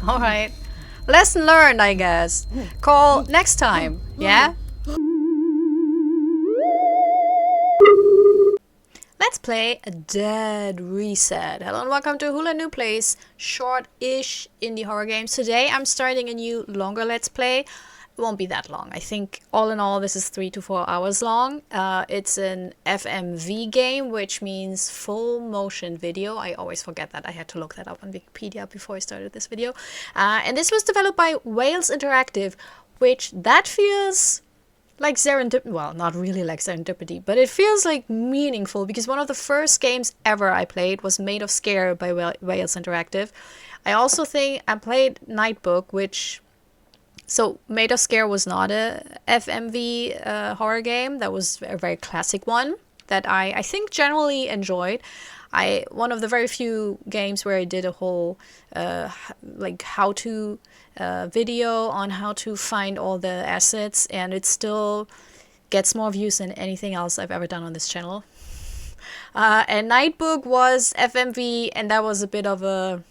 Alright. Lesson learned, I guess. Call next time, yeah? Let's play a Dead Reset. Hello and welcome to Hula New Place, short-ish indie horror games. Today I'm starting a new longer Let's Play. It won't be that long. I think all in all this is 3 to 4 hours long. It's an FMV game, which means full motion video. I always forget that. I had to look that up on Wikipedia before I started this video. And this was developed by Wales Interactive, which that feels like serendipity. Well, not really like serendipity, but it feels like meaningful because one of the first games ever I played was Made of Scare by Wales Interactive. I also think I played Nightbook, which... So, Made of Scare was not a FMV horror game. That was a very classic one that I think generally enjoyed. One of the very few games where I did a whole like how-to video on how to find all the assets, and it still gets more views than anything else I've ever done on this channel. And Nightbook was FMV, and that was a bit of a...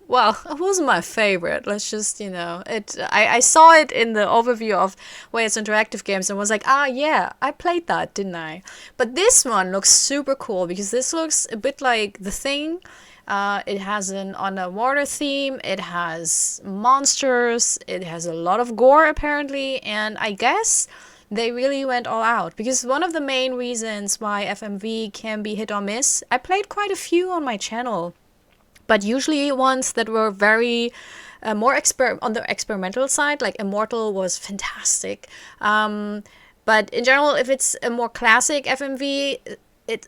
Well, it wasn't my favorite. Let's just, you know, I saw it in the overview of Wales Interactive Games and was like, ah, yeah, I played that, didn't I? But this one looks super cool because this looks a bit like The Thing. It has an underwater theme. It has monsters. It has a lot of gore, apparently. And I guess they really went all out because one of the main reasons why FMV can be hit or miss, I played quite a few on my channel, but usually ones that were very more on the experimental side, like Immortal was fantastic. But in general, if it's a more classic FMV,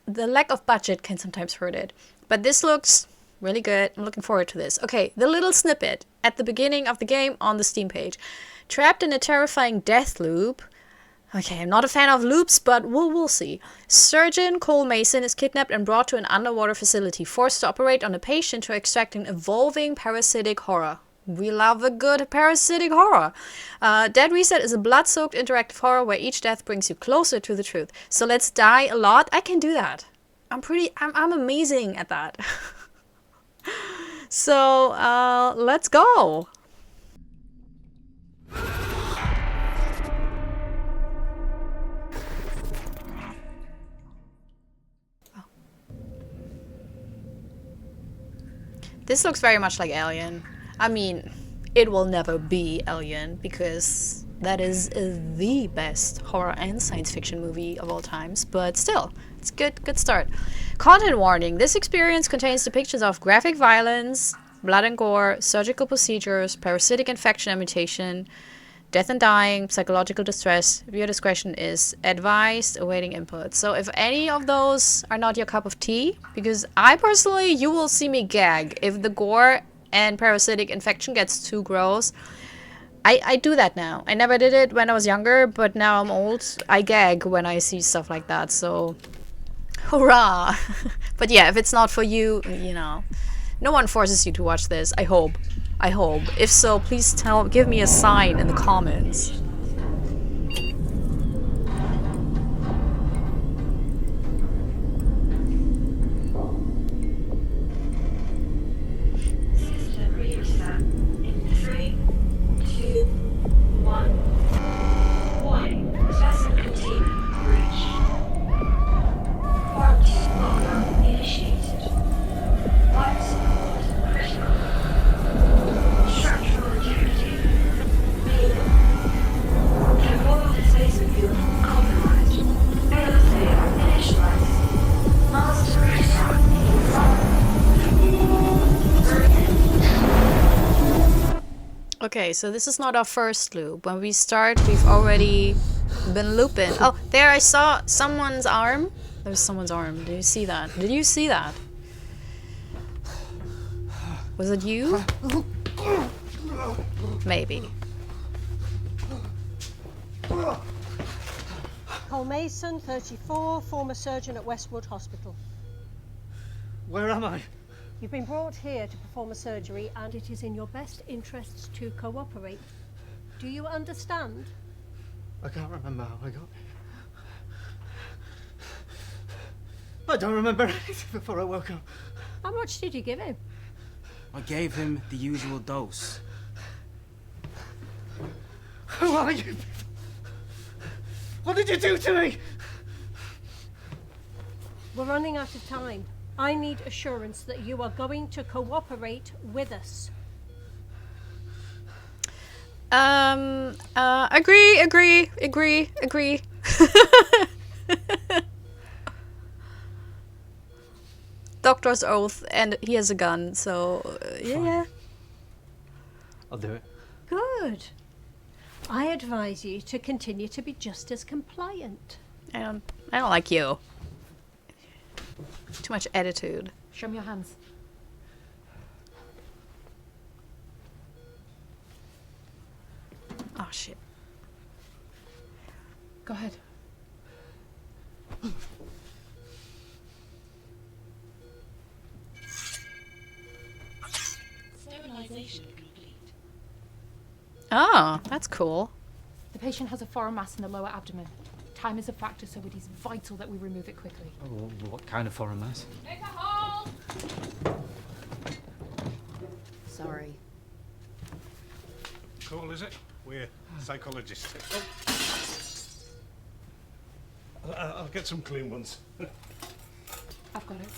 the lack of budget can sometimes hurt it. But this looks really good. I'm looking forward to this. Okay, the little snippet at the beginning of the game on the Steam page. Trapped in a terrifying death loop. Okay, I'm not a fan of loops, but we'll see. Surgeon Cole Mason is kidnapped and brought to an underwater facility, forced to operate on a patient to extract an evolving parasitic horror. We love a good parasitic horror. Dead Reset is a blood-soaked interactive horror where each death brings you closer to the truth. So let's die a lot. I can do that. I'm amazing at that. So, let's go. This looks very much like Alien. I mean, it will never be Alien because that is the best horror and science fiction movie of all times, but still, it's good start. Content warning. This experience contains depictions of graphic violence, blood and gore, surgical procedures, parasitic infection and mutation, death and dying, psychological distress. Viewer discretion is advised, awaiting input. So if any of those are not your cup of tea, because I personally, you will see me gag if the gore and parasitic infection gets too gross. I do that now. I never did it when I was younger, but now I'm old. I gag when I see stuff like that, so hurrah. But yeah, if it's not for you, you know, no one forces you to watch this, I hope. If so, please give me a sign in the comments. System reset in 3, 2, 1. Warning, vessel containment breach. Quarantine lockdown initiated. Life support critical. Structural integrity. Mayday. Temporal displacement field compromised. Failsafe initialized. Master reset in 5. Okay, so this is not our first loop. When we start, we've already been looping. Oh, there I saw someone's arm. There's someone's arm. Did you see that? Did you see that? Was it you? Maybe. Cole Mason, 34, former surgeon at Westwood Hospital. Where am I? You've been brought here to perform a surgery and it is in your best interests to cooperate. Do you understand? I can't remember how I got I don't remember anything before I woke up. How much did you give him? I gave him the usual dose. Who are you? What did you do to me? We're running out of time. I need assurance that you are going to cooperate with us. Agree. Doctor's oath, and he has a gun, so yeah. I'll do it. Good. I advise you to continue to be just as compliant. I don't like you. Too much attitude. Show me your hands. Oh shit. Go ahead. Sterilization complete. Oh, that's cool. The patient has a foreign mass in the lower abdomen. Time is a factor, so it is vital that we remove it quickly. Oh, what kind of foreign mass? Make a hole! Sorry. Cool, is it? We're psychologists. I'll get some clean ones. I've got it.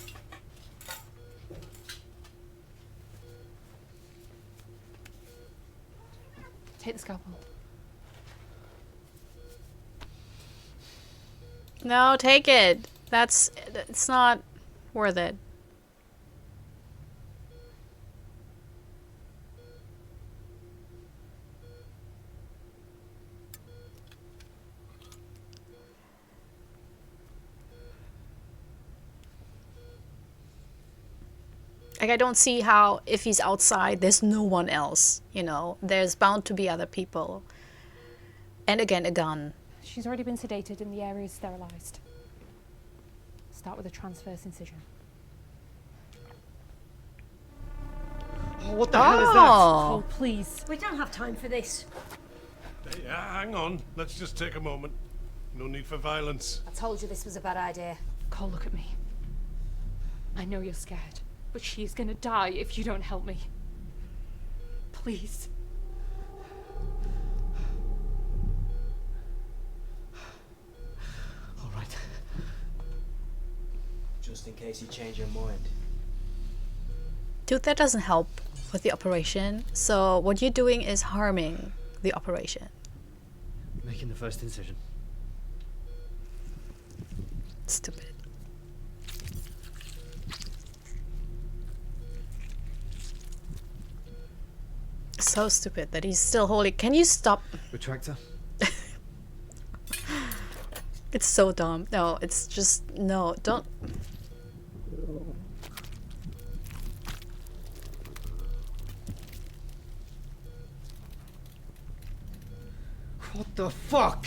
Take the scalpel. No, take it. It's not worth it. Like, I don't see how, if he's outside, there's no one else, you know? There's bound to be other people. And again, a gun. She's already been sedated and the area is sterilized. Start with a transverse incision. Oh, what the hell is that? Oh, please. We don't have time for this. Hey, hang on. Let's just take a moment. No need for violence. I told you this was a bad idea. Cole, look at me. I know you're scared, but she's gonna die if you don't help me. Please. All right. Just in case you change your mind. Dude, that doesn't help with the operation. So what you're doing is harming the operation. Making the first incision. Stupid. So stupid that he's still holding. Can you stop? Retractor. It's so dumb. No, it's just, no, don't. What the fuck?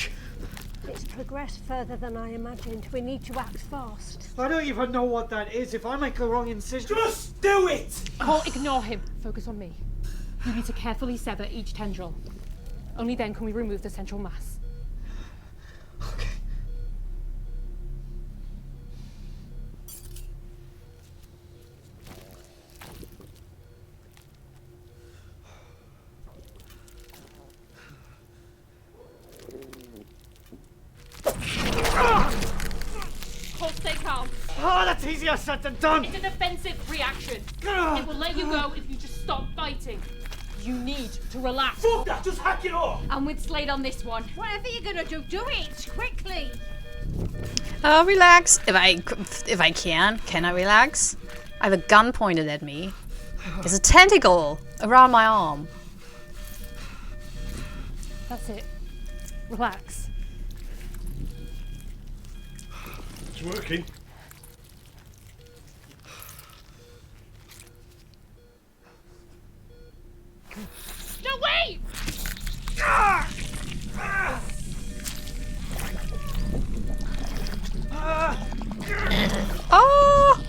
It's progressed further than I imagined. We need to act fast. I don't even know what that is. If I make a wrong incision... Just do it! Cole, ignore him. Focus on me. You need to carefully sever each tendril. Only then can we remove the central mass. Okay. Cole, stay calm. Oh, that's easier said than done! It's a defensive reaction. It will let you go if you just stop fighting. You need to relax. Fuck that! Just hack it off! I'm with Slade on this one. Whatever you're gonna do, do it quickly. Relax. If I can I relax? I have a gun pointed at me. There's a tentacle around my arm. That's it. Relax. It's working. No, wait! Oh!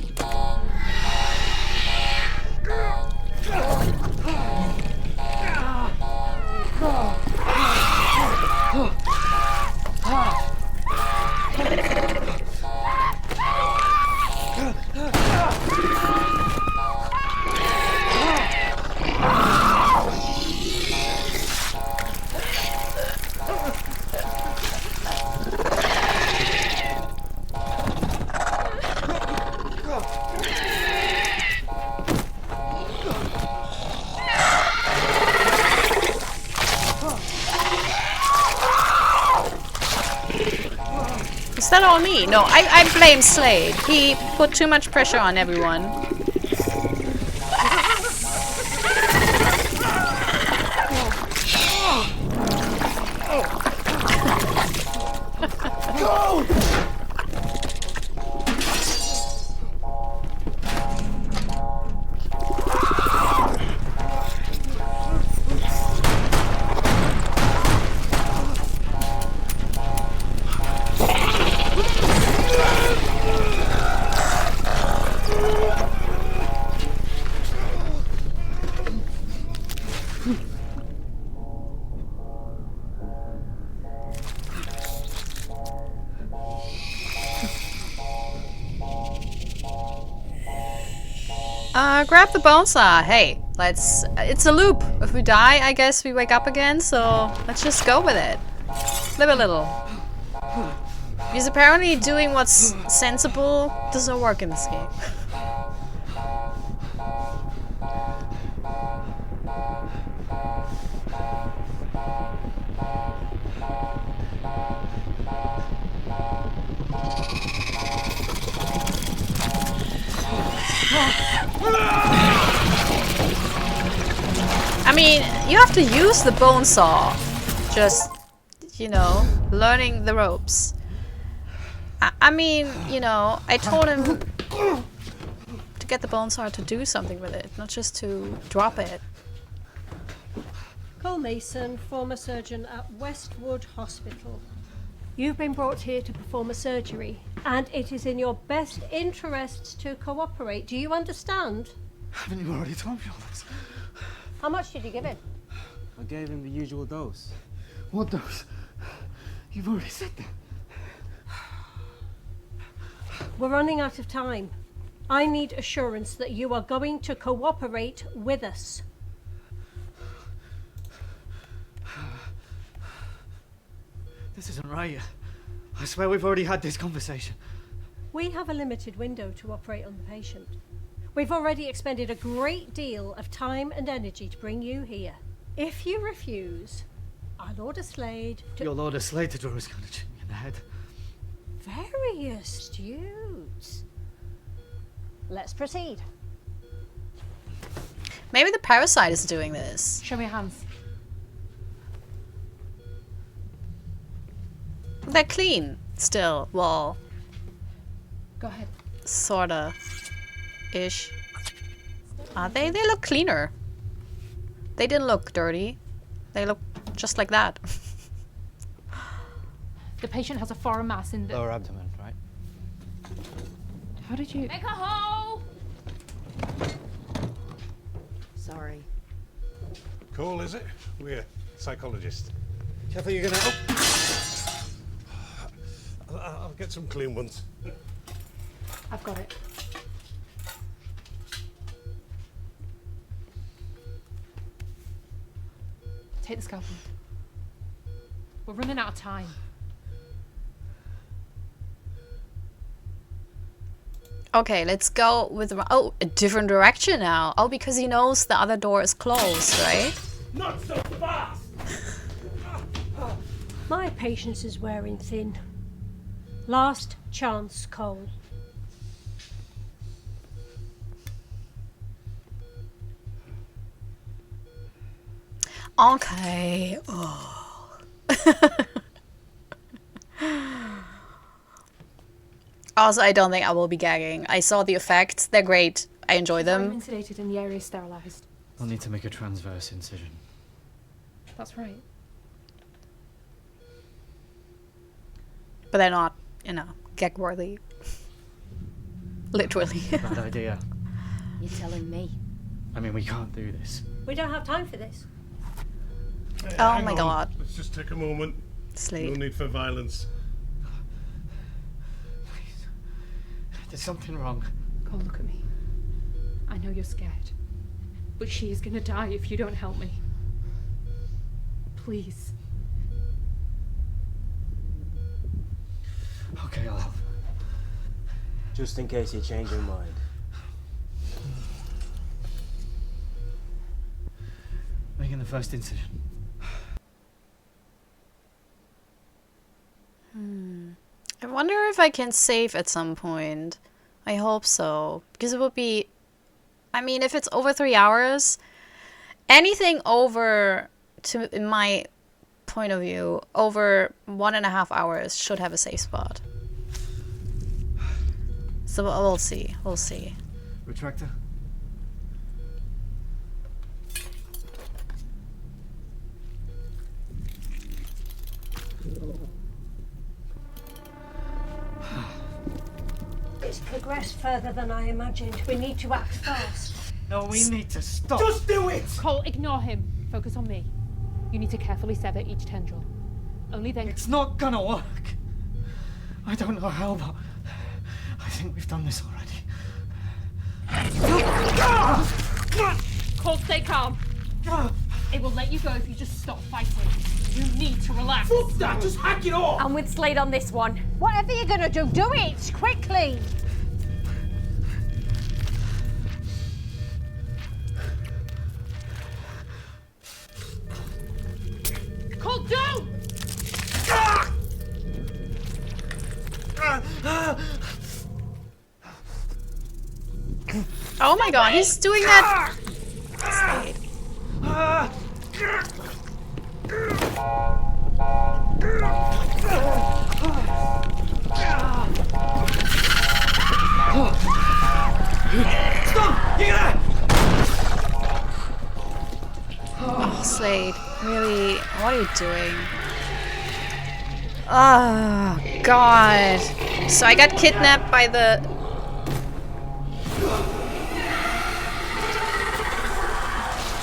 that all me? No, I blame Slade. He put too much pressure on everyone. Grab the bone saw. Hey, let's... It's a loop. If we die, I guess we wake up again, so let's just go with it. Live a little. Because apparently doing what's sensible doesn't work in this game. I mean, you have to use the bone saw. Just, you know, learning the ropes. I mean, you know, I told him to get the bone saw to do something with it, not just to drop it. Cole Mason, former surgeon at Westwood Hospital. You've been brought here to perform a surgery, and it is in your best interests to cooperate. Do you understand? Haven't you already told me all this? How much did you give him? I gave him the usual dose. What dose? You've already said that. We're running out of time. I need assurance that you are going to cooperate with us. This isn't right. I swear we've already had this conversation. We have a limited window to operate on the patient. We've already expended a great deal of time and energy to bring you here. If you refuse, I'll order Slade to... Your Lord of Slade to draw is going to shoot me in the head. Very astute. Let's proceed. Maybe the parasite is doing this. Show me your hands. They're clean still. Well, Go ahead. sorta. Ish. Are they? They look cleaner. They didn't look dirty. They look just like that. The patient has a foreign mass in the... Lower abdomen, right? How did you... Make a hole! Sorry. Cole, is it? We're psychologist. Jeff, are you gonna... I'll get some clean ones. I've got it. Take the scalpel. We're running out of time. Okay, let's go with... Oh, a different direction now. Oh, because he knows the other door is closed, right? Not so fast! My patience is wearing thin. Last chance, Cole. Okay. Oh. Also, I don't think I will be gagging. I saw the effects. They're great. I enjoy I'm them. insulated and the area is sterilized. I'll need to make a transverse incision. That's right. But they're not, you know, gag-worthy. Literally. Bad idea. You're telling me. I mean, we can't do this. We don't have time for this. Oh Hang my on. god. Let's just take a moment. No Slade. need for violence. Please. There's something wrong. Cole, look at me. I know you're scared. But she is gonna die if you don't help me. Please. Okay, I'll help. Just in case you change your mind. Making the first incision. I wonder if I can save at some point. I hope so. Because it would be... I mean, if it's over 3 hours, anything over, in my point of view, over 1.5 hours should have a safe spot. So we'll see. We'll see. Retractor. It's progressed further than I imagined. We need to act fast. No, we need to stop. Just do it! Cole, ignore him. Focus on me. You need to carefully sever each tendril. Only then. It's not gonna work. I don't know how, but I think we've done this already. Cole, stay calm. It will let you go if you just stop fighting. You need to relax. Fuck that! Just hack it off! I'm with Slade on this one. Whatever you're gonna do, do it quickly. Cole, don't! Oh my god, he's doing that! Slade. Stop! You get Oh, Slade, really? What are you doing? Oh, God. So I got kidnapped by the...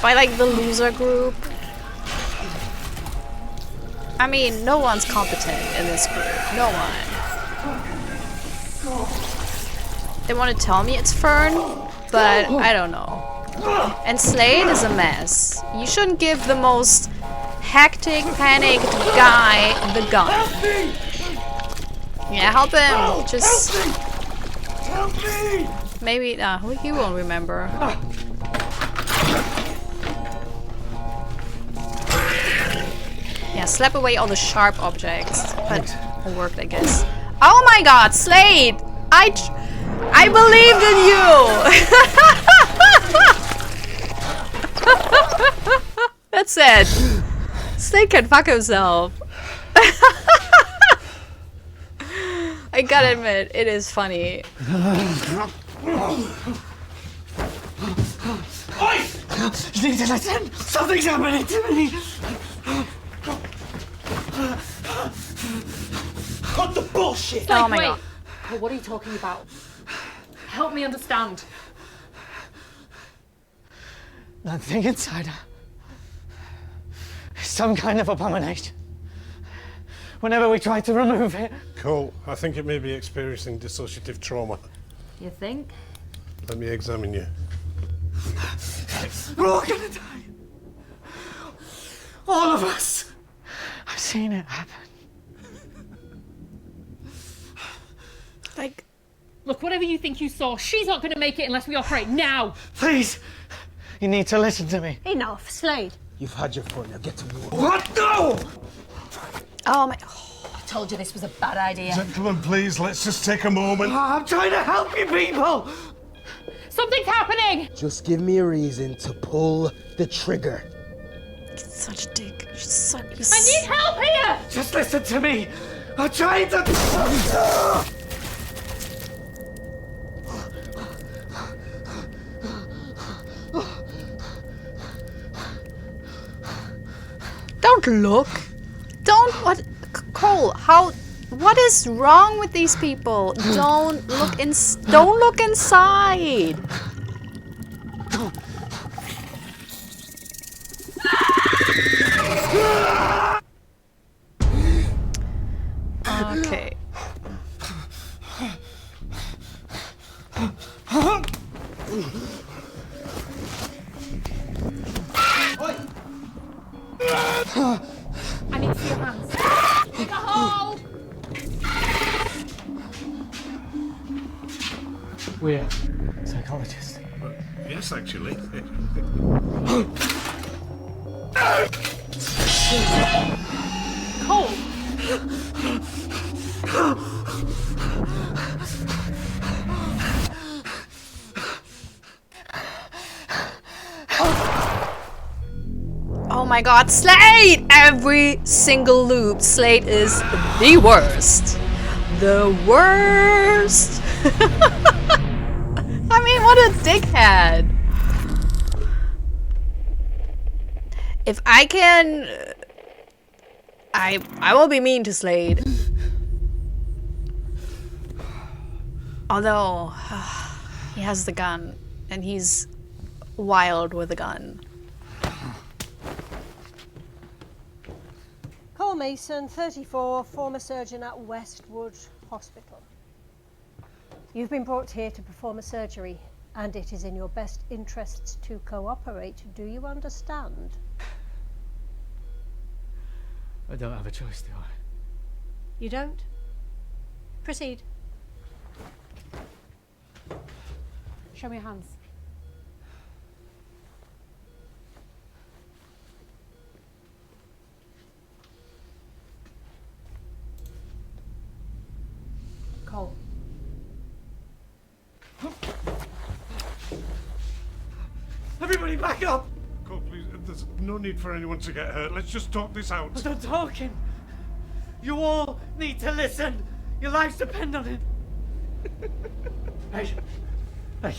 by, like, the loser group. I mean, no one's competent in this group. No one. They want to tell me it's Fern, but I don't know. And Slade is a mess. You shouldn't give the most hectic, panicked guy the gun. Yeah, help him. Just... Help me! maybe... he won't remember. Yeah, slap away all the sharp objects. But it worked, I guess. Oh my god, Slade! I believed in you! That's it. Slade can fuck himself. I gotta admit, it is funny. Oi! You need to listen. Something's happening to me. Cut the bullshit! Oh my wait. god. Cole, what are you talking about? Help me understand. That thing inside her is some kind of abomination. Whenever we try to remove it, Cole, I think it may be experiencing dissociative trauma. You think? Let me examine you. we're all gonna die. All of us. I've seen it happen. Like, Look, whatever you think you saw, she's not going to make it unless we operate now. Please, you need to listen to me. Enough, Slade. You've had your fun, now get to work. What? No! oh my... I told you this was a bad idea. Gentlemen, please, let's just take a moment. I'm trying to help you people. Something's happening! Just give me a reason to pull the trigger. He's such a dick. He's I need help here! Just listen to me. I'm trying to... Don't look. Don't... what... Cole, how... what is wrong with these people? Don't look don't look inside. Okay. I need to see your hands. Dig a hole! We're psychologists. Yes, actually. Cole! Oh my god, Slade! Every single loop, Slade is the worst. The worst! I mean, what a dickhead! If I can... I will be mean to Slade. Although, he has the gun, and he's wild with a gun. Cole Mason, 34, former surgeon at Westwood Hospital. You've been brought here to perform a surgery, and it is in your best interests to cooperate. Do you understand? I don't have a choice, do I? You don't? Proceed. Show me your hands. Cole. Everybody back up! Cole, please, there's no need for anyone to get hurt. Let's just talk this out. I'm not talking. You all need to listen. Your lives depend on it. Hey. Hey.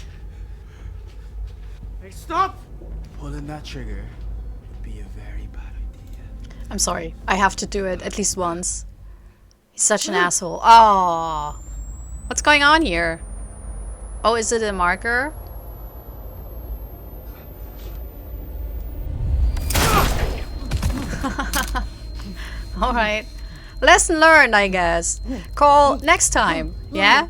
Hey, stop! Pulling that trigger would be a very bad idea. I'm sorry, I have to do it at least once. He's such an asshole. Oh, what's going on here? Oh, is it a marker? Alright. Lesson learned, I guess. Call next time, yeah?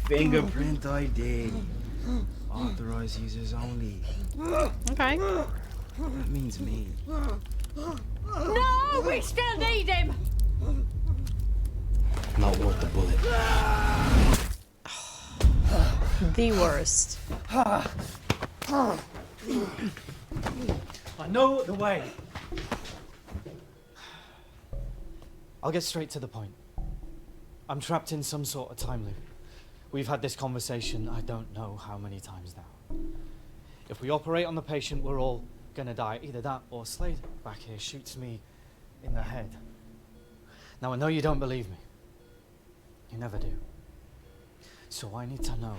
Fingerprint ID. Authorized users only. Okay. That means me. No, we still need him. Not worth the bullet. The worst. I know the way. I'll get straight to the point. I'm trapped in some sort of time loop. We've had this conversation I don't know how many times now. If we operate on the patient, we're all gonna die. Either that or Slade back here shoots me in the head. Now I know you don't believe me. You never do. So I need to know,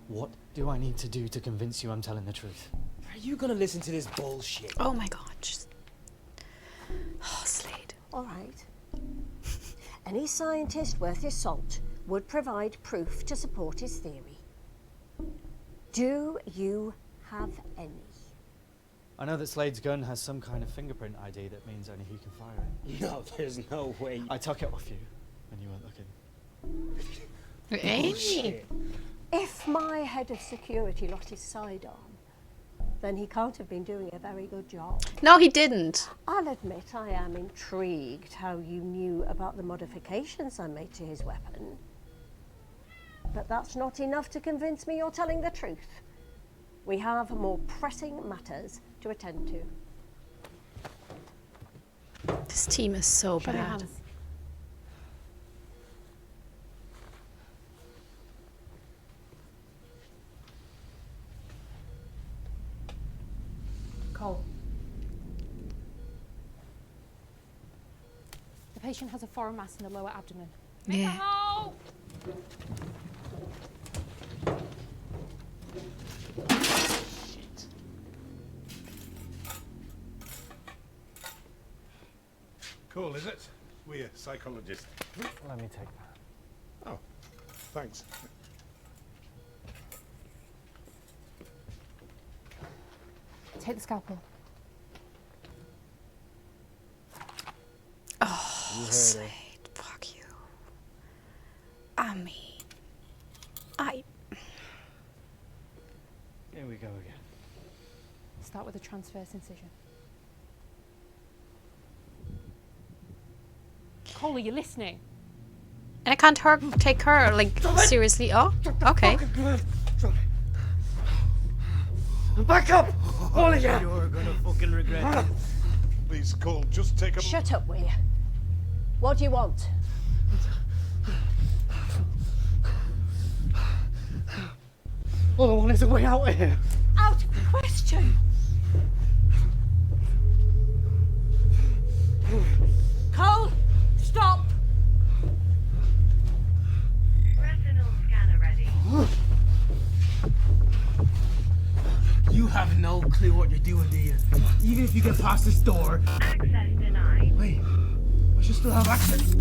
what do I need to do to convince you I'm telling the truth? Are you gonna listen to this bullshit? Oh my god. Just... Oh, Slade. All right. Any scientist worth his salt would provide proof to support his theory. Do you have any? I know that Slade's gun has some kind of fingerprint ID that means only he can fire it. No, there's no way. I took it off you when you weren't looking. Hey. If my head of security lost his sidearm, then he can't have been doing a very good job. No, he didn't. I'll admit I am intrigued how you knew about the modifications I made to his weapon. But that's not enough to convince me you're telling the truth. We have more pressing matters to attend to. This team is so Show me your bad. hands. Cole. The patient has a foreign mass in the lower abdomen. Yeah. Oh! Cool, is it? We're psychologists. Let me take that. Oh, thanks. Take the scalpel. Oh, Slade. Fuck you. I mean... Here we go again. Start with a transverse incision. Cole, are you listening? And I can't take her, like, seriously. Oh, okay. Back up! All of you! You're gonna fucking regret it. Please, Cole, just take a... Shut up, will you? What do you want? All I want is a way out of here. Out of the question. Cole, stop. Retinal scanner ready. You have no clue what you're doing, do you? Even if you get past this door. Access denied. Wait, I should still have access.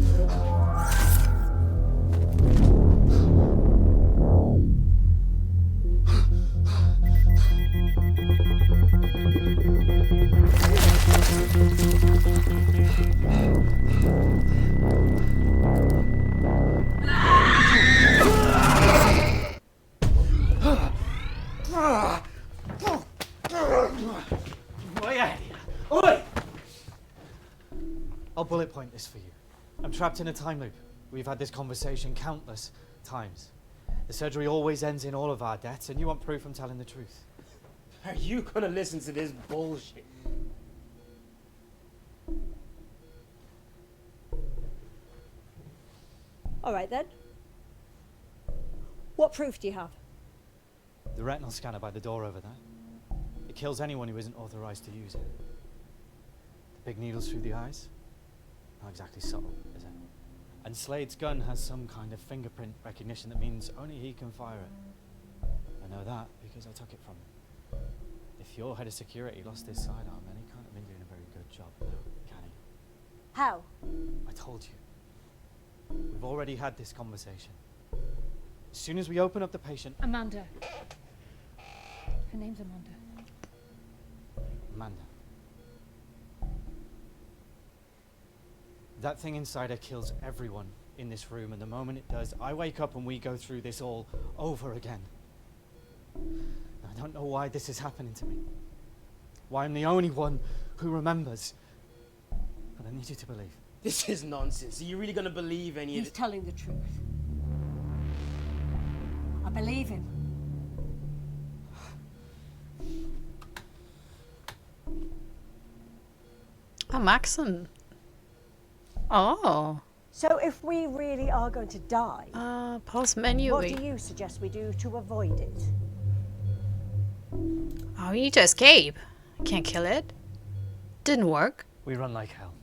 I'll bullet point this for you. I'm trapped in a time loop. We've had this conversation countless times. The surgery always ends in all of our deaths, and you want proof I'm telling the truth. Are you gonna listen to this bullshit? All right then. What proof do you have? The retinal scanner by the door over there. It kills anyone who isn't authorized to use it. The big needles through the eyes? Not exactly subtle, is it? And Slade's gun has some kind of fingerprint recognition that means only he can fire it. I know that because I took it from him. If your head of security lost his sidearm, then he can't have been doing a very good job now, can he? How? I told you. We've already had this conversation. As soon as we open up the patient... Amanda. Her name's Amanda. Amanda. That thing inside her kills everyone in this room, and the moment it does, I wake up and we go through this all over again. I don't know why this is happening to me. Why I'm the only one who remembers. But I need you to believe. This is nonsense. Are you really gonna believe any of He's it? telling the truth. I believe him. Oh, Maxon. Oh. So if we really are going to die, Pause menu. what do you suggest we do to avoid it? Oh, we need to escape. Can't kill it. Didn't work. We run like hell.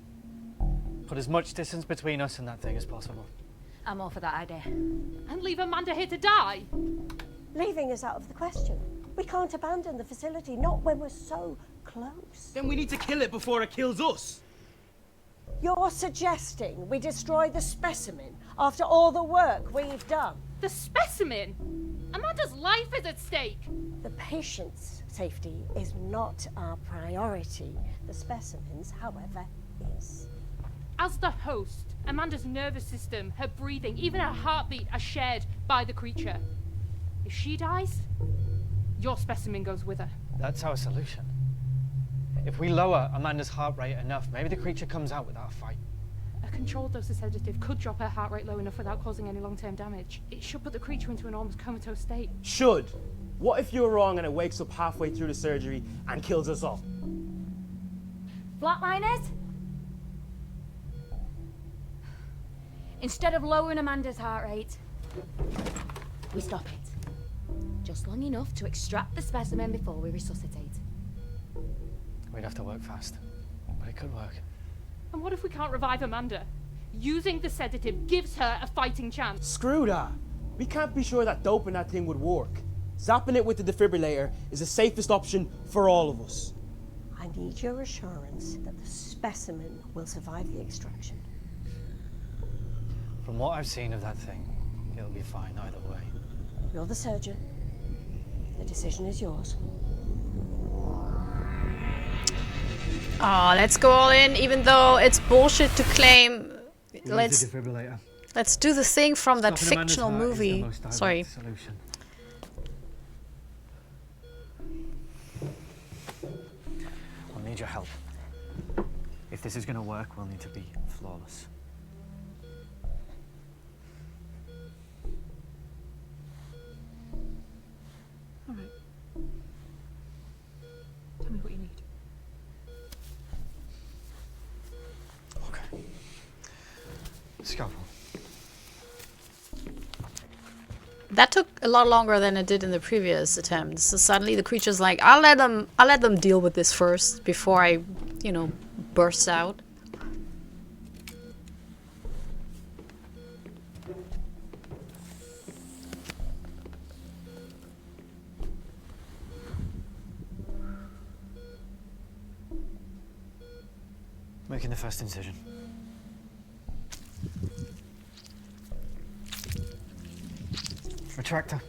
Put as much distance between us and that thing as possible. I'm all for that idea. And leave Amanda here to die? Leaving is out of the question. We can't abandon the facility, not when we're so close. Then we need to kill it before it kills us. You're suggesting we destroy the specimen after all the work we've done? The specimen? Amanda's life is at stake. The patient's safety is not our priority. The specimen's, however, is. As the host, Amanda's nervous system, her breathing, even her heartbeat are shared by the creature. If she dies, your specimen goes with her. That's our solution. If we lower Amanda's heart rate enough, maybe the creature comes out without a fight. A controlled dose of sedative could drop her heart rate low enough without causing any long-term damage. It should put the creature into an almost comatose state. Should. What if you're wrong and it wakes up halfway through the surgery and kills us all? Flatliners? Instead of lowering Amanda's heart rate, we stop it. Just long enough to extract the specimen before we resuscitate. We'd have to work fast, but it could work. And what if we can't revive Amanda? Using the sedative gives her a fighting chance. Screw that. We can't be sure that doping that thing would work. Zapping it with the defibrillator is the safest option for all of us. I need your assurance that the specimen will survive the extraction. From what I've seen of that thing, it'll be fine either way. You're the surgeon. The decision is yours. Oh, let's go all in, even though it's bullshit to claim. Let's do the thing from that fictional movie. Sorry. Solution. We'll need your help. If this is going to work, we'll need to be flawless. All right. Tell me what you need. Okay. Scalpel. That took a lot longer than it did in the previous attempts. So suddenly the creature's like, I'll let them deal with this first before I, you know, burst out. Making the first incision. Retractor.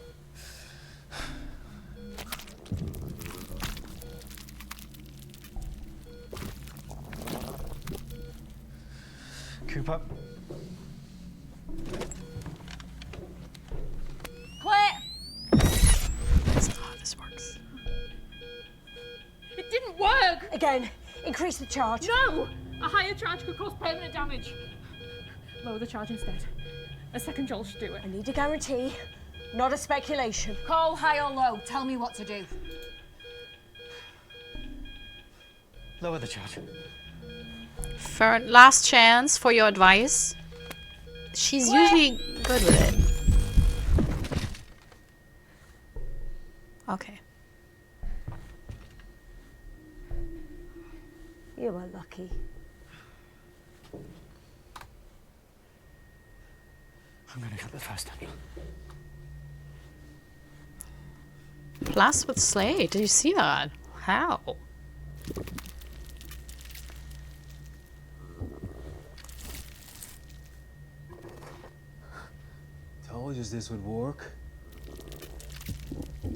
Cooper. Claire! That's not how this works. It didn't work! Again, increase the charge. No! A higher charge could cause permanent damage. Lower the charge instead. A second jolt should do it. I need a guarantee, not a speculation. Call high or low. Tell me what to do. Lower the charge. Fern, last chance for your advice. She's usually good with it. Okay. You are lucky. I'm gonna cut the first tunnel. Plus with Slade. Did you see that? How? Told you this would work.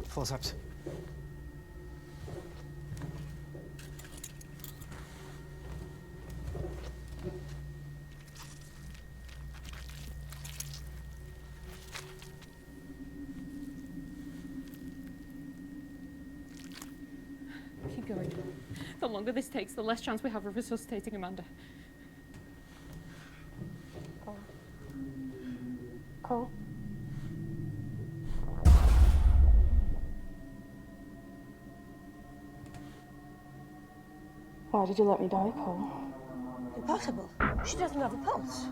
Forceps. Keep going. The longer this takes, the less chance we have of resuscitating Amanda. Cole? Why did you let me die, Cole? Impossible. She doesn't have a pulse.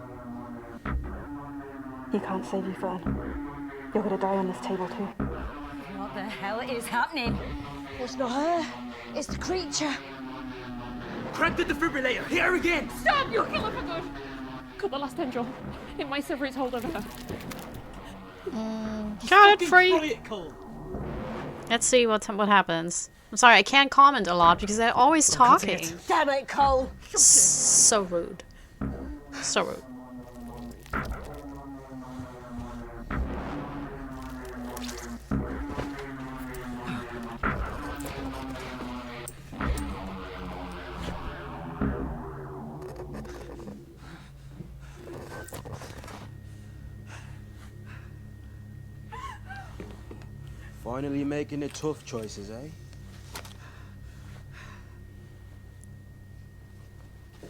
He can't save you, Fern. You're gonna die on this table, too. What the hell is happening? It's not her. It's the creature. Crank the defibrillator! Here again! Stop! You'll kill her for good! Cut the last tendril. It might sever its hold over her. Got it free. Try it, Cole. Let's see what happens. I'm sorry, I can't comment a lot because they're always talking. Damn it, Cole. So rude. So rude. Finally making the tough choices, eh?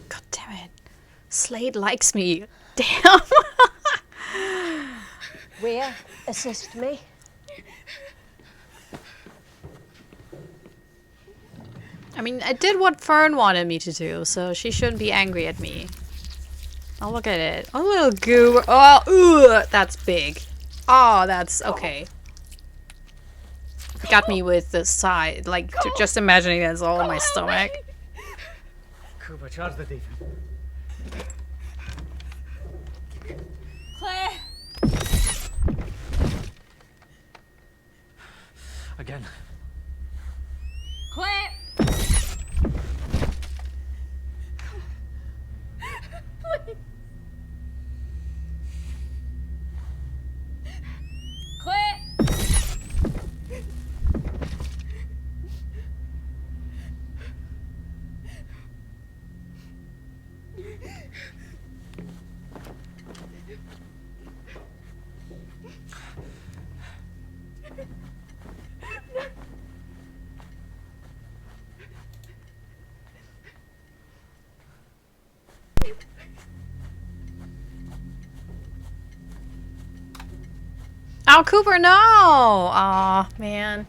God damn it. Slade likes me. Damn. Rhea, assist me. I mean, I did what Fern wanted me to do, so she shouldn't be angry at me. Oh, look at it. Oh, little goo. Oh, ugh, that's big. Oh, that's okay. Got me with the side, like just imagining that's all in my stomach. Cooper, charge the defense. Claire! Again. Claire! Please. Claire! Oh, Cooper, no! Aw, man.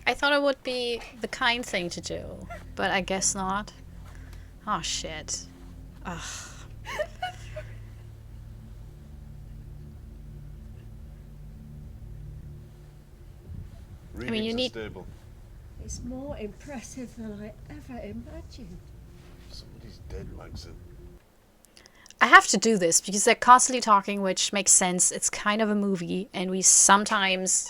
I thought it would be the kind thing to do, but I guess not. Oh, shit. Ugh. Readings you are need- stable. It's more impressive than I ever imagined. Somebody's dead, Maxon. I have to do this because they're constantly talking, which makes sense. It's kind of a movie, and we sometimes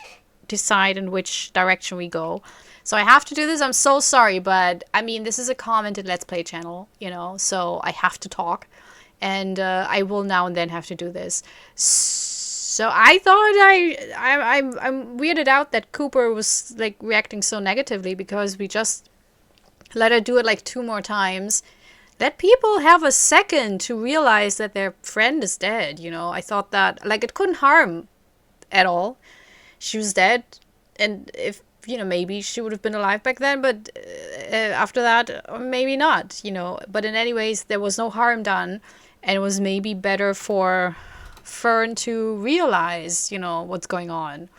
decide in which direction we go. So I have to do this. I'm so sorry, but I mean, this is a commented Let's Play channel, you know, so I have to talk. And I will now and then have to do this. So I thought I'm weirded out that Cooper was like reacting so negatively because we just let her do it like 2 more times. Let people have a second to realize that their friend is dead, you know. I thought that, like, it couldn't harm at all. She was dead, and if, you know, maybe she would have been alive back then, but after that, maybe not, you know. But in any ways, there was no harm done, and it was maybe better for Fern to realize, you know, what's going on.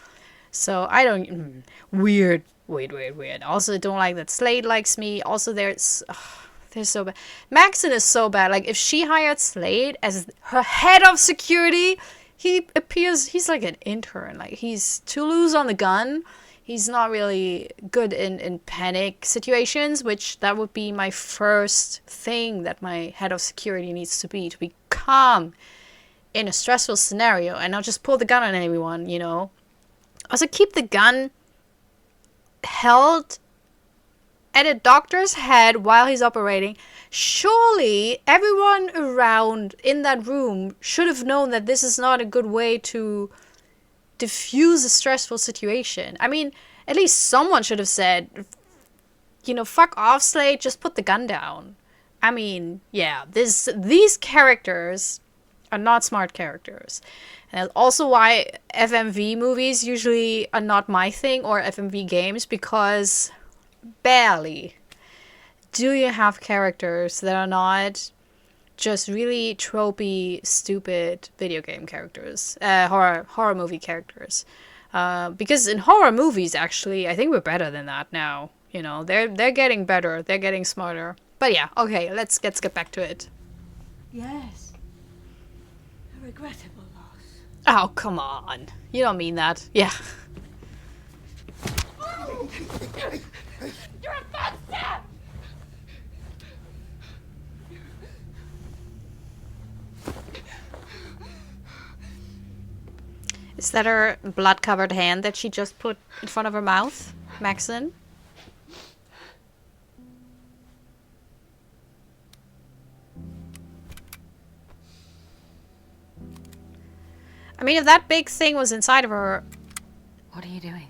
So, I don't... Weird. Also, I don't like that Slade likes me. Also, they're so bad. Maxon is so bad. Like, if she hired Slade as her head of security, he's like an intern. Like, he's too loose on the gun. He's not really good in panic situations, which that would be my first thing that my head of security needs to be calm in a stressful scenario and not just pull the gun on anyone, you know. Also, keep the gun held at a doctor's head while he's operating. Surely everyone around in that room should have known that this is not a good way to diffuse a stressful situation. I mean, at least someone should have said, you know, fuck off, Slade, just put the gun down. I mean, yeah, these characters are not smart characters. And that's also why FMV movies usually are not my thing, or FMV games, because barely do you have characters that are not just really tropey, stupid video game characters, horror movie characters. Because in horror movies, actually, I think we're better than that now. You know, they're getting better, they're getting smarter. But yeah, okay, let's get back to it. Yes. A regrettable loss. Oh, come on. You don't mean that. Yeah. You're a monster! Is that her blood-covered hand that she just put in front of her mouth, Maxon? I mean, if that big thing was inside of her... What are you doing?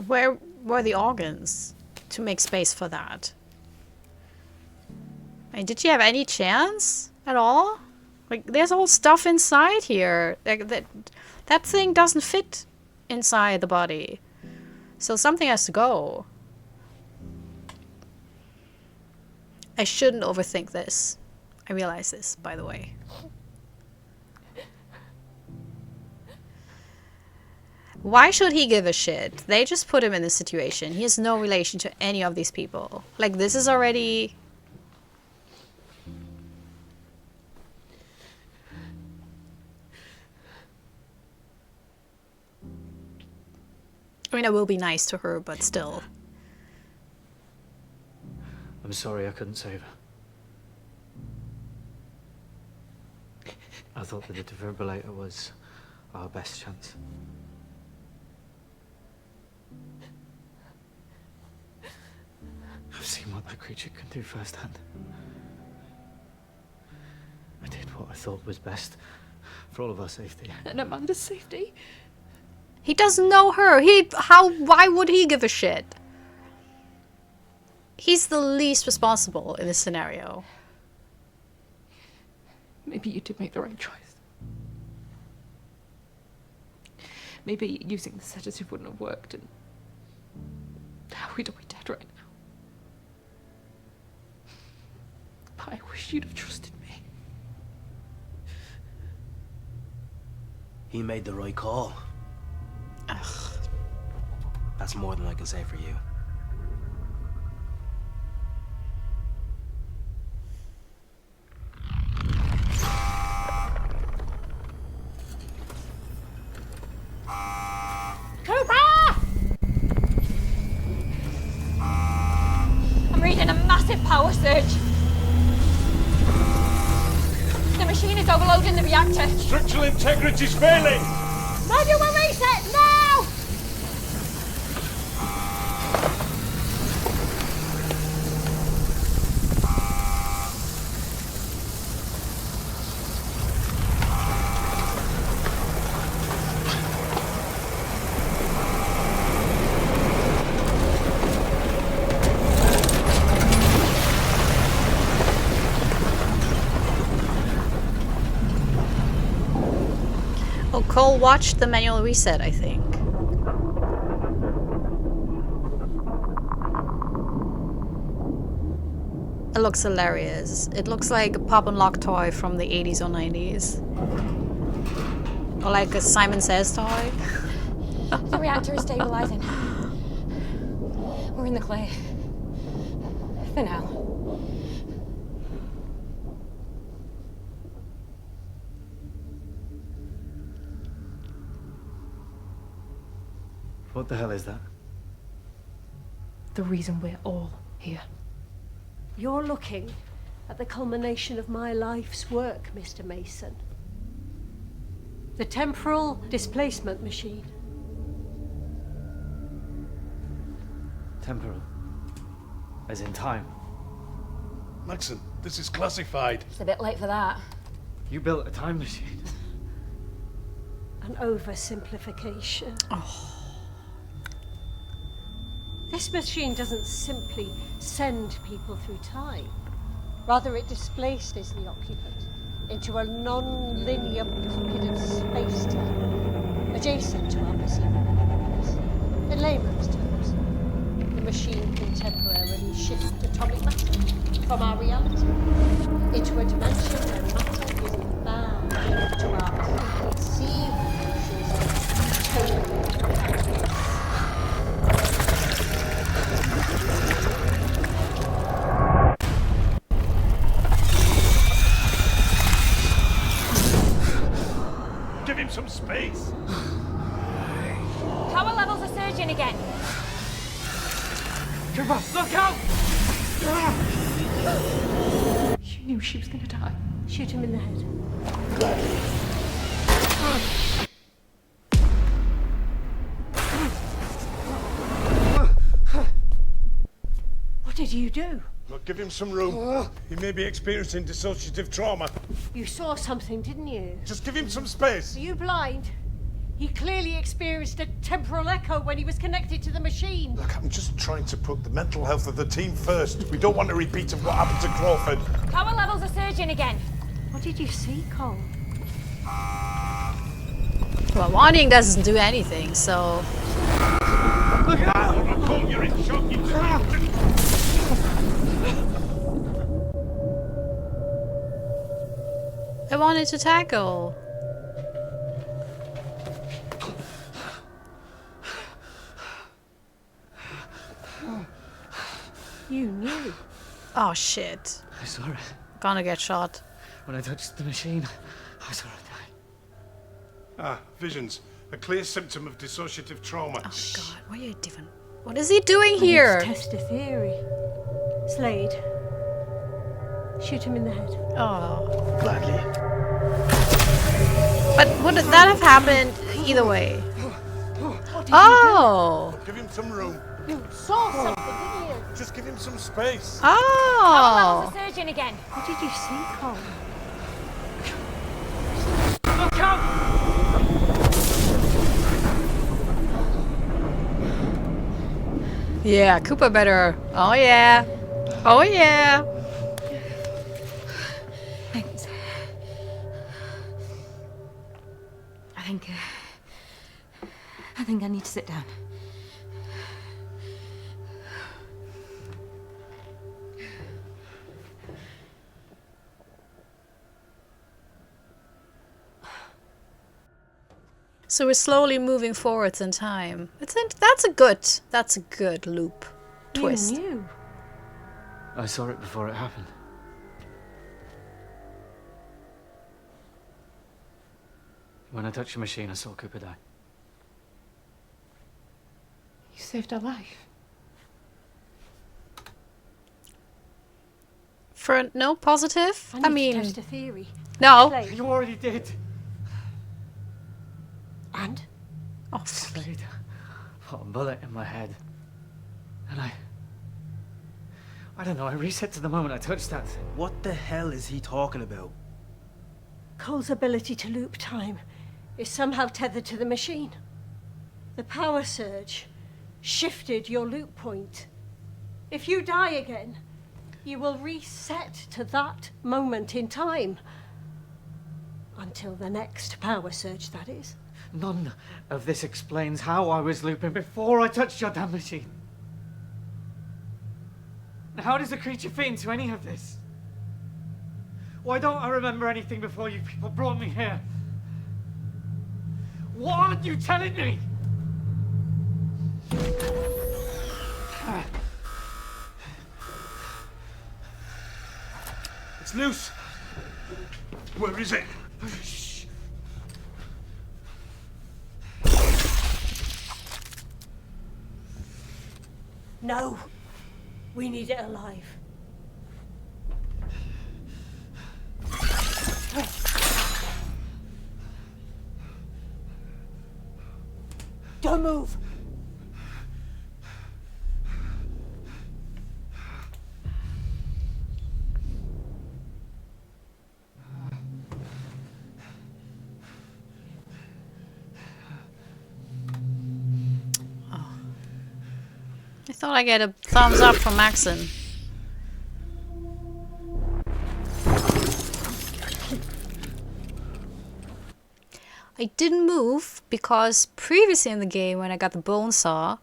Where were the organs to make space for that? I mean, did she have any chance at all? Like, there's all stuff inside here. Like, that thing doesn't fit inside the body. So something has to go. I shouldn't overthink this. I realize this, by the way. Why should he give a shit? They just put him in this situation. He has no relation to any of these people. Like, this is already... I mean, I will be nice to her, but still. I'm sorry I couldn't save her. I thought that the defibrillator was our best chance. I've seen what that creature can do firsthand. I did what I thought was best for all of our safety. And Amanda's safety? He doesn't know her. Why would he give a shit? He's the least responsible in this scenario. Maybe you did make the right choice. Maybe using the sedative wouldn't have worked, and we'd all be dead right now. But I wish you'd have trusted me. He made the right call. That's more than I can say for you. I'm reading a massive power surge. The machine is overloading the reactor. Structural integrity's failing! Manual reset now! Oh, Cole watched the manual reset, I think. It looks hilarious. It looks like a pop and lock toy from the 80s or 90s. Or like a Simon Says toy. The reactor is stabilizing. We're in the clear. For now. What the hell is that? The reason we're all here. You're looking at the culmination of my life's work, Mr. Mason. The temporal displacement machine. Temporal. As in time. Maxon, this is classified. It's a bit late for that. You built a time machine. An oversimplification. This machine doesn't simply send people through time. Rather, it displaces the occupant into a non-linear pocket of space-time, adjacent to our perceiving universe. In layman's terms, the machine can temporarily shift atomic matter from our reality into a dimension where matter is bound to our preconceived notions of total. Give him some space. Power levels are surging again. Look out! You knew she was gonna die. Shoot him in the head. What did you do? Look, give him some room. He may be experiencing dissociative trauma. You saw something, didn't you? Just give him some space. Are you blind? He clearly experienced a temporal echo when he was connected to the machine. Look, I'm just trying to put the mental health of the team first. We don't want a repeat of what happened to Crawford. Power levels are surging again. What did you see, Cole? Well, warning doesn't do anything, so... Look out! Cole, you're in shock. I wanted to tackle. You knew. Oh shit. I saw it. Gonna get shot. When I touched the machine, I saw it die. Ah, visions. A clear symptom of dissociative trauma. Oh god, what are you doing? What is he doing I need here? to test a theory. Slade. Shoot him in the head. Oh. Gladly. But would that have happened either way? Oh! Give him some room. You saw something, didn't you? Just give him some space. Power Oh! levels are surging again. What did you see, Cole? Look out! Yeah, Cooper better. Oh yeah. Oh yeah. Thanks. I think I need to sit down. So we're slowly moving forwards in time. That's a good loop twist. You knew. I saw it before it happened. When I touched the machine, I saw Cooper die. You saved her life. For no positive? I need to test a theory. No. Slade. You already did. And? Oh, Slade put a bullet in my head. And I don't know, I reset to the moment I touched that thing. What the hell is he talking about? Cole's ability to loop time is somehow tethered to the machine. The power surge shifted your loop point. If you die again, you will reset to that moment in time. Until the next power surge, that is. None of this explains how I was looping before I touched your damn machine. How does the creature fit into any of this? Why don't I remember anything before you people brought me here? What aren't you telling me? It's loose. Where is it? No. We need it alive. Don't move. I thought I'd get a thumbs up from Maxon. I didn't move because previously in the game when I got the bone saw,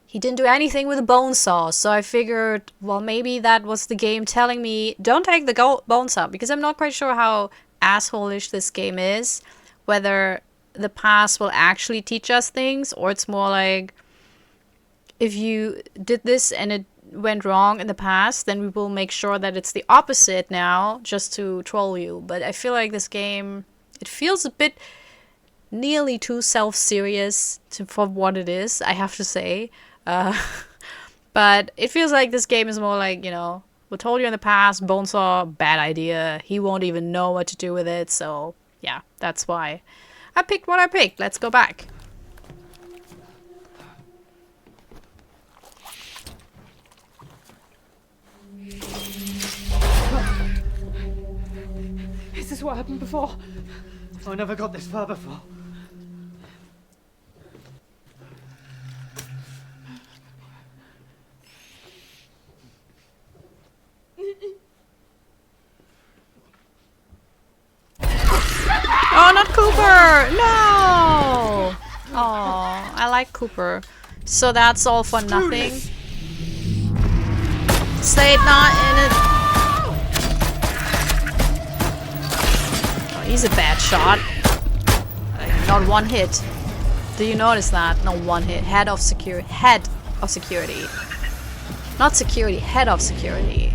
he didn't do anything with the bone saw. So I figured, well, maybe that was the game telling me, don't take the bone saw. Because I'm not quite sure how asshole-ish this game is. Whether the past will actually teach us things, or it's more like, if you did this and it went wrong in the past, then we will make sure that it's the opposite now, just to troll you. But I feel like this game, it feels a bit nearly too self-serious for what it is, I have to say. But it feels like this game is more like, you know, we told you in the past, Bonesaw, bad idea. He won't even know what to do with it. So, yeah, that's why I picked what I picked. Let's go back. Is this what happened before? I never got this far before. Oh, not Cooper! No! Oh, I like Cooper. So that's all for nothing. Slade not in it. Oh, he's a bad shot. Not one hit. Do you notice that? Not one hit. Head of security. Head of security. Not security. Head of security.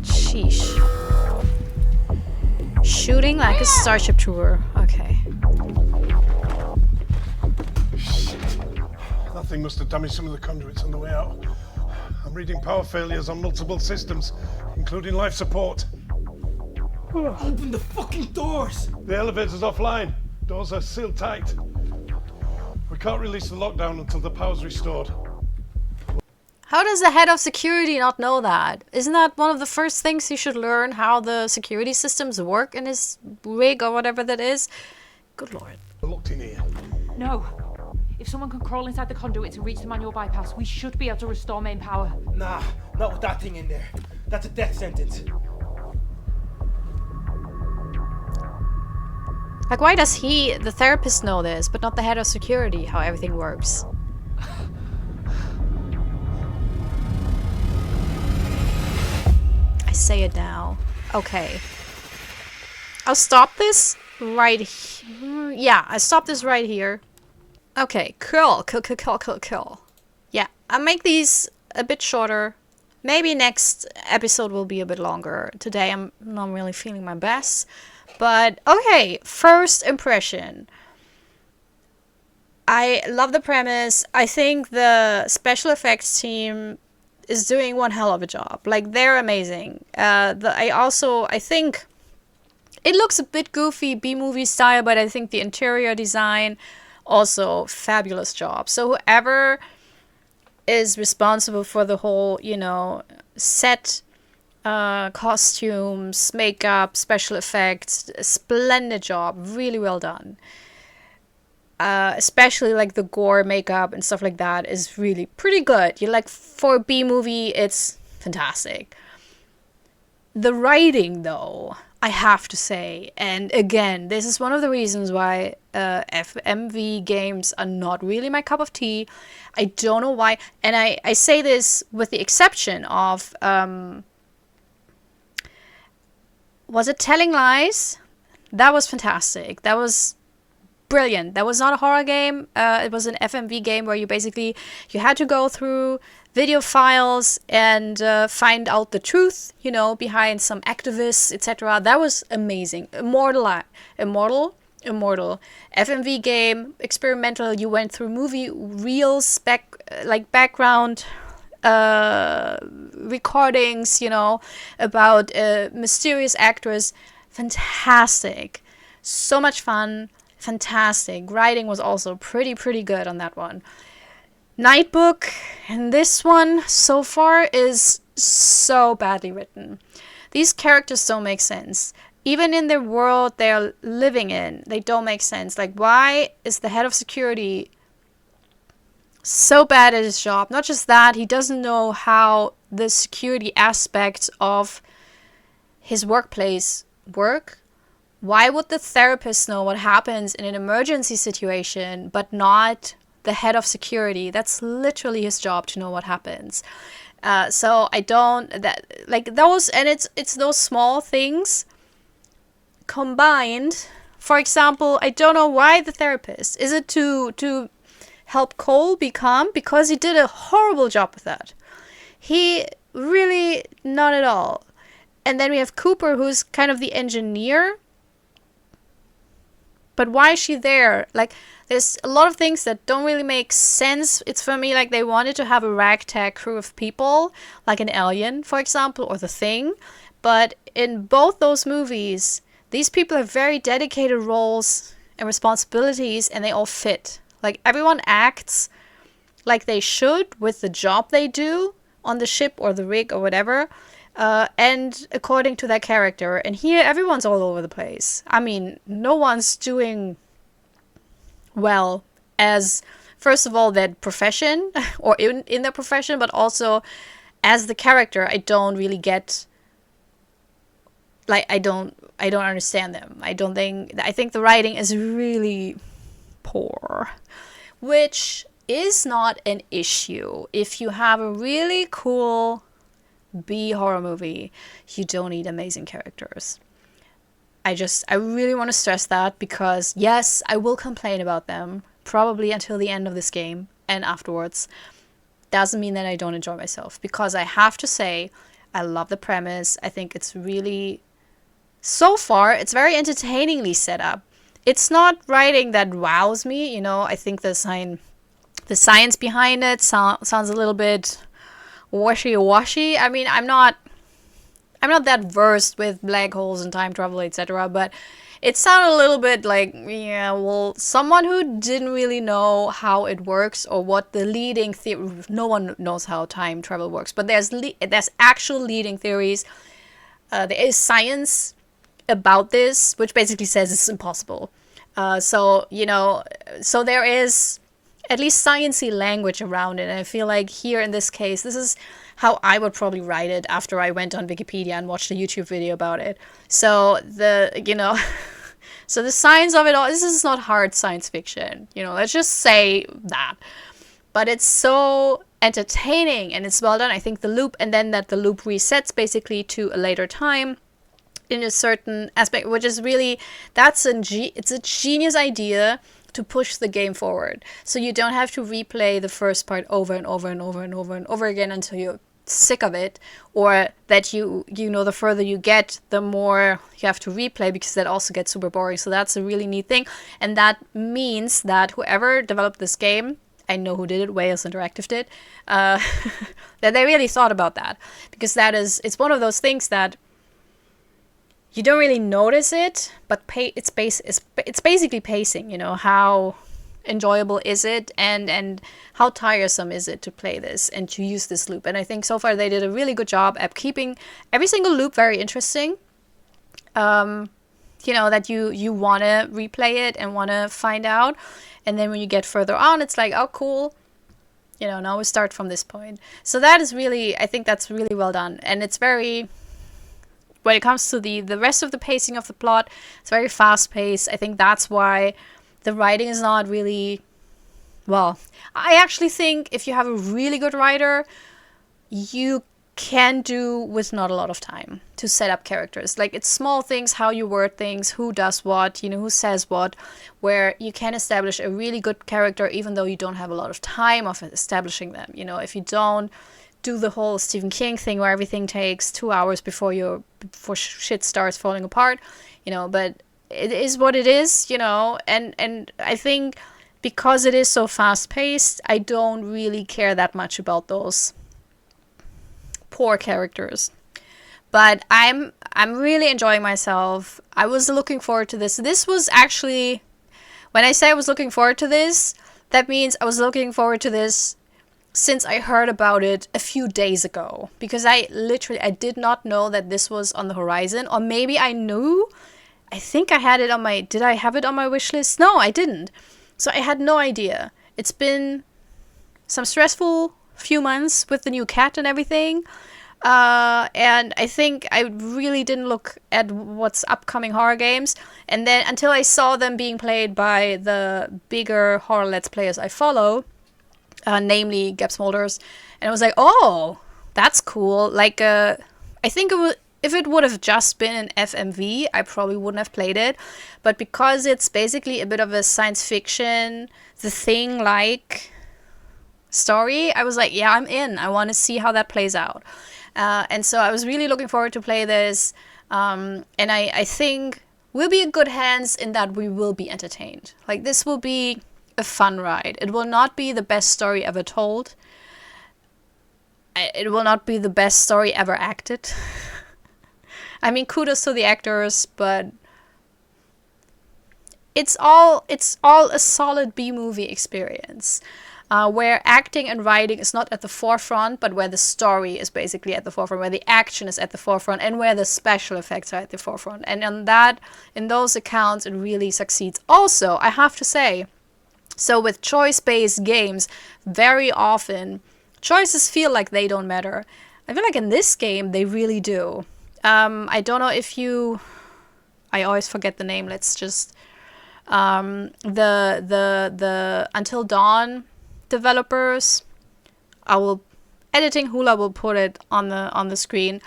Sheesh. Shooting like a Starship Trooper. Okay. That thing must have damaged some of the conduits on the way out. I'm reading power failures on multiple systems, including life support. Open the fucking doors! The elevator's offline. Doors are sealed tight. We can't release the lockdown until the power's restored. How does the head of security not know that? Isn't that one of the first things he should learn, how the security systems work in his rig or whatever that is? Good lord. We're locked in here. No. If someone can crawl inside the conduit to reach the manual bypass, we should be able to restore main power. Nah, not with that thing in there. That's a death sentence. Like, why does he, the therapist, know this, but not the head of security, how everything works? I say it now. Okay. I'll stop this Yeah, I stop this right here. Okay, cool. Yeah, I'll make these a bit shorter. Maybe next episode will be a bit longer. Today I'm not really feeling my best. But okay, first impression. I love the premise. I think the special effects team is doing one hell of a job. Like, they're amazing. I think it looks a bit goofy, B-movie style, but I think the interior design also fabulous job. So whoever is responsible for the whole, set, costumes, makeup, special effects, splendid job, really well done. Especially like the gore makeup and stuff like that is really pretty good. For a B movie, it's fantastic. The writing, though, I have to say, and again, this is one of the reasons why FMV games are not really my cup of tea. I don't know why, and I say this with the exception of was it Telling Lies? That was fantastic. That was brilliant. That was not a horror game. It was an FMV game where you had to go through video files and find out the truth, behind some activists, etc. That was amazing. Immortal. FMV game, experimental. You went through movie reels, background recordings, about mysterious actors. Fantastic. So much fun. Fantastic. Writing was also pretty good on that one. Nightbook, and this one so far is so badly written. These characters don't make sense. Even in the world they're living in, they don't make sense. Like, why is the head of security so bad at his job? Not just that, he doesn't know how the security aspects of his workplace work. Why would the therapist know what happens in an emergency situation, but not the head of security? That's literally his job to know what happens. So I don't those, and it's those small things combined. For example, I don't know why the therapist. Is it to help Cole become? Because he did a horrible job with that. He really not at all. And then we have Cooper, who's kind of the engineer. But why is she there? Like, there's a lot of things that don't really make sense. It's for me like they wanted to have a ragtag crew of people, like an Alien, for example, or The Thing. But in both those movies, these people have very dedicated roles and responsibilities, and they all fit. Like, everyone acts like they should with the job they do on the ship or the rig or whatever. And according to their character. And here, everyone's all over the place. I mean, no one's doing well as, first of all, their profession, or in their profession, but also as the character. I don't really get, I don't understand them. I think the writing is really poor, which is not an issue. If you have a really cool B horror movie, you don't need amazing characters. I really want to stress that, because yes, I will complain about them probably until the end of this game and afterwards. Doesn't mean that I don't enjoy myself, because I have to say I love the premise. I think it's really, so far, it's very entertainingly set up. It's not writing that wows me, I think the science behind it sounds a little bit washy-washy. I mean, I'm not that versed with black holes and time travel, etc., but it sounded a little bit like, yeah, well, someone who didn't really know how it works or what the leading theory. No one knows how time travel works, but there's actual leading theories. There is science about this, which basically says it's impossible. So there is at least sciencey language around it. And I feel like here in this case, this is how I would probably write it after I went on Wikipedia and watched a YouTube video about it. So so the science of it all, this is not hard science fiction. Let's just say that. But it's so entertaining and it's well done. I think the loop, and then that the loop resets basically to a later time, in a certain aspect, which is really, it's a genius idea to push the game forward. So you don't have to replay the first part over and over and over and over and over again until you're sick of it, or that you know, the further you get, the more you have to replay, because that also gets super boring. So that's a really neat thing. And that means that whoever developed this game, I know who did it, Wales Interactive did, that they really thought about that, because it's one of those things that you don't really notice it, but it's basically pacing, you know, how enjoyable is it, and how tiresome is it to play this and to use this loop. And I think so far they did a really good job at keeping every single loop very interesting. You know, that you want to replay it and want to find out. And then when you get further on, it's like, oh, cool. You know, now we start from this point. So that is really, I think that's really well done. And it's very, when it comes to the rest of the pacing of the plot, it's very fast paced. I think that's why the writing is not really, well, I actually think if you have a really good writer, you can do with not a lot of time to set up characters. Like, it's small things, how you word things, who does what, you know, who says what, where you can establish a really good character even though you don't have a lot of time of establishing them. You know, if you don't do the whole Stephen King thing where everything takes 2 hours before shit starts falling apart, you know, but it is what it is, you know. And I think because it is so fast paced, I don't really care that much about those poor characters. But I'm really enjoying myself. I was looking forward to this. This was actually, when I say I was looking forward to this, that means I was looking forward to this since I heard about it a few days ago, because I did not know that this was on the horizon. Or maybe I knew. I think I had it on my, did I have it on my wish list? No, I didn't. So I had no idea. It's been some stressful few months with the new cat and everything. And I think I really didn't look at what's upcoming horror games. And then until I saw them being played by the bigger horror Let's Players I follow, namely Gab Smolders, and I was like, oh, that's cool. Like, I think if it would have just been an FMV, I probably wouldn't have played it. But because it's basically a bit of a science fiction, The Thing-like story, I was like, yeah, I'm in. I want to see how that plays out. And so I was really looking forward to play this. And I think we'll be in good hands in that we will be entertained. Like, this will be a fun ride. It will not be the best story ever told. It will not be the best story ever acted. I mean, kudos to the actors, but it's all a solid B-movie experience. Where acting and writing is not at the forefront, but where the story is basically at the forefront, where the action is at the forefront, and where the special effects are at the forefront. And in those accounts, it really succeeds. Also, I have to say, so with choice-based games, very often, choices feel like they don't matter. I feel like in this game, they really do. I don't know if you... I always forget the name. Let's just... the Until Dawn developers, Editing Hula will put it on the screen.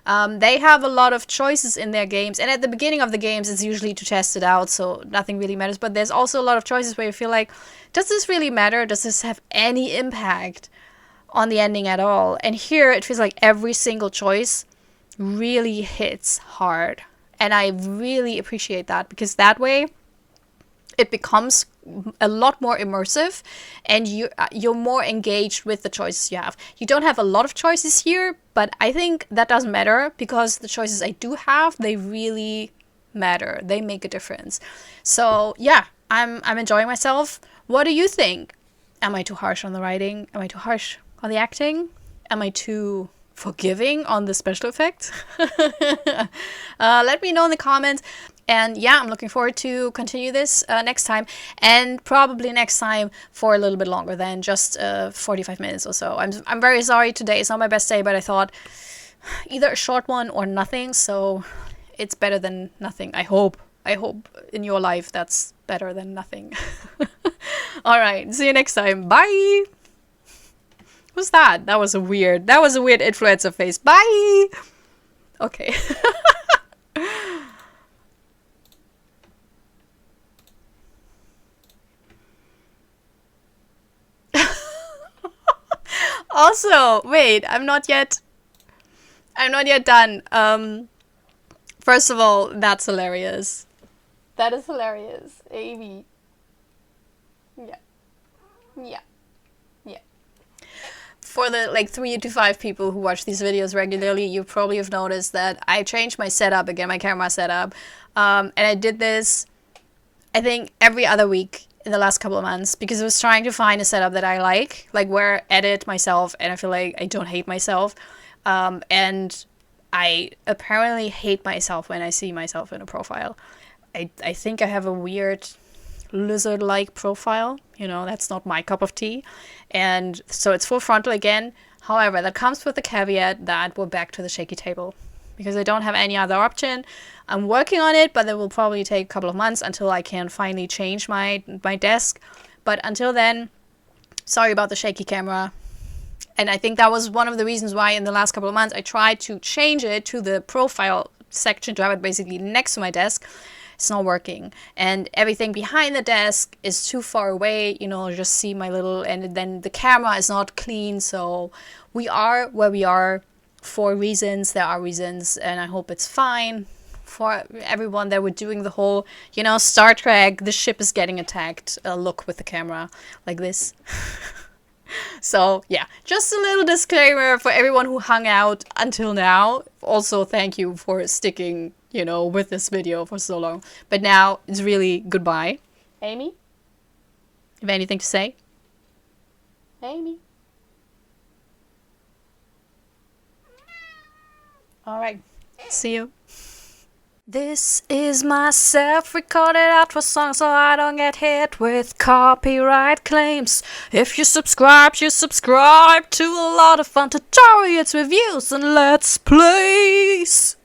They have a lot of choices in their games, and at the beginning of the games it's usually to test it out, so nothing really matters, but there's also a lot of choices where you feel like, does this really matter? Does this have any impact on the ending at all? And here it feels like every single choice really hits hard, and I really appreciate that, because that way it becomes a lot more immersive, and you're more engaged with the choices you have. You don't have a lot of choices here, but I think that doesn't matter, because the choices I do have, they really matter. They make a difference. So yeah, I'm enjoying myself. What do you think? Am I too harsh on the writing? Am I too harsh on the acting? Am I too forgiving on the special effects? Let me know in the comments. And yeah, I'm looking forward to continue this next time, and probably next time for a little bit longer than just 45 minutes or so. I'm very sorry today. It's not my best day, but I thought either a short one or nothing. So it's better than nothing. I hope in your life that's better than nothing. All right. See you next time. Bye. Who's that? That was a weird influencer face. Bye. Okay. Also, wait, I'm not yet done. First of all, that's hilarious. That is hilarious. Amy. Yeah. Yeah. Yeah. For the like 3 to 5 people who watch these videos regularly, you probably have noticed that I changed my setup again, my camera setup. And I did this, I think, every other week in the last couple of months because I was trying to find a setup that I like where I edit myself and I feel like I don't hate myself. And I apparently hate myself when I see myself in a profile. I think I have a weird lizard-like profile. You know, that's not my cup of tea. And so it's full frontal again. However, that comes with the caveat that we're back to the shaky table because I don't have any other option. I'm working on it, but it will probably take a couple of months until I can finally change my desk. But until then, sorry about the shaky camera. And I think that was one of the reasons why in the last couple of months I tried to change it to the profile section to have it basically next to my desk. It's not working. And everything behind the desk is too far away. You know, just see my little... And then the camera is not clean. So we are where we are for reasons. There are reasons. And I hope it's fine for everyone that we're doing the whole, you know, Star Trek, the ship is getting attacked look with the camera like this. So, yeah, just a little disclaimer for everyone who hung out until now. Also, thank you for sticking, you know, with this video for so long. But now, it's really goodbye. Amy? You have anything to say? Amy? Alright, see you. This is my self-recorded outro song so I don't get hit with copyright claims. If you subscribe to a lot of fun tutorials, reviews, and let's plays.